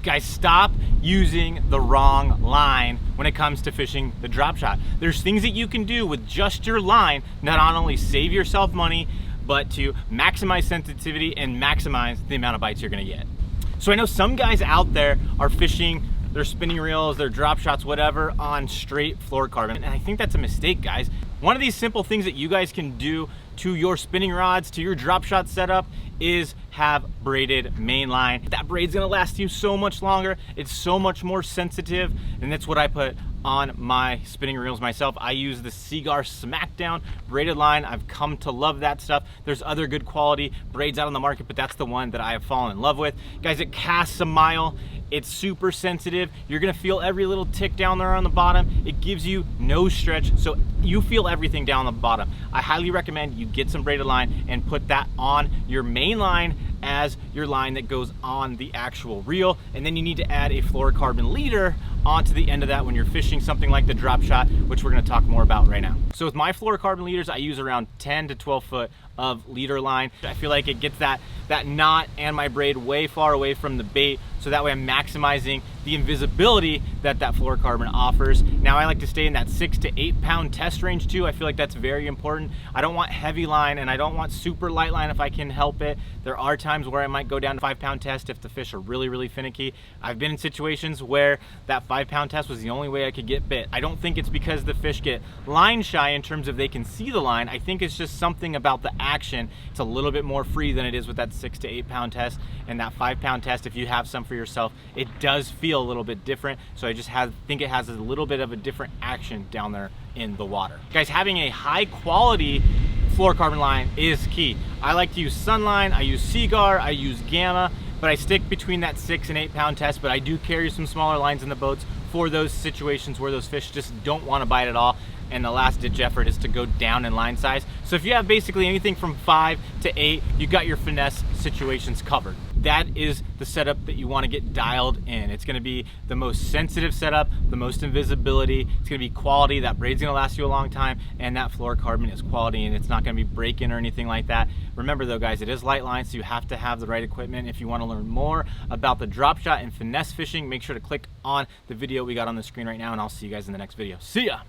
Guys, stop using the wrong line when it comes to fishing the drop shot. There's things that you can do with just your line, not only save yourself money, but to maximize sensitivity and maximize the amount of bites you're gonna get. So I know some guys out there are fishing their spinning reels, their drop shots, whatever, on straight fluorocarbon. And I think that's a mistake, guys. One of these simple things that you guys can do to your spinning rods, to your drop shot setup, is have braided main line. That braid's gonna last you so much longer. It's so much more sensitive, and that's what I put on my spinning reels myself. I use the Seaguar Smackdown braided line. I've come to love that stuff. There's other good quality braids out on the market, but that's the one that I have fallen in love with. Guys, it casts a mile. It's super sensitive. You're gonna feel every little tick down there on the bottom. It gives you no stretch, so you feel everything down the bottom. I highly recommend you get some braided line and put that on your main line as your line that goes on the actual reel. And then you need to add a fluorocarbon leader onto the end of that when you're fishing something like the drop shot, which we're gonna talk more about right now. So with my fluorocarbon leaders, I use around 10 to 12 foot of leader line. I feel like it gets that knot and my braid way far away from the bait, so that way I'm maximizing the invisibility that fluorocarbon offers. Now I like to stay in that 6 to 8 pound test range too. I feel like that's very important. I don't want heavy line and I don't want super light line if I can help it. There are times where I might go down to 5 pound test if the fish are really, really finicky. I've been in situations where that 5 pound test was the only way I could get bit. I don't think it's because the fish get line shy in terms of they can see the line. I think it's just something about the action. It's a little bit more free than it is with that 6 to 8 pound test, and that 5 pound test, if you have some for yourself, it does feel a little bit different. So I just think it has a little bit of a different action down there in the water. Guys, having a high quality fluorocarbon line is key. I like to use Sunline, I use Seaguar, I use Gamma, but I stick between that 6 and 8 pound test, but I do carry some smaller lines in the boats for those situations where those fish just don't want to bite at all, and the last ditch effort is to go down in line size. So if you have basically anything from 5 to 8, you got your finesse situations covered. That is the setup that you want to get dialed in. It's going to be the most sensitive setup, the most invisibility. It's going to be quality. That braid's going to last you a long time, and that fluorocarbon is quality, and it's not going to be breaking or anything like that. Remember though, guys, it is light line, so you have to have the right equipment. If you want to learn more about the drop shot and finesse fishing, make sure to click on the video we got on the screen right now, and I'll see you guys in the next video. See ya!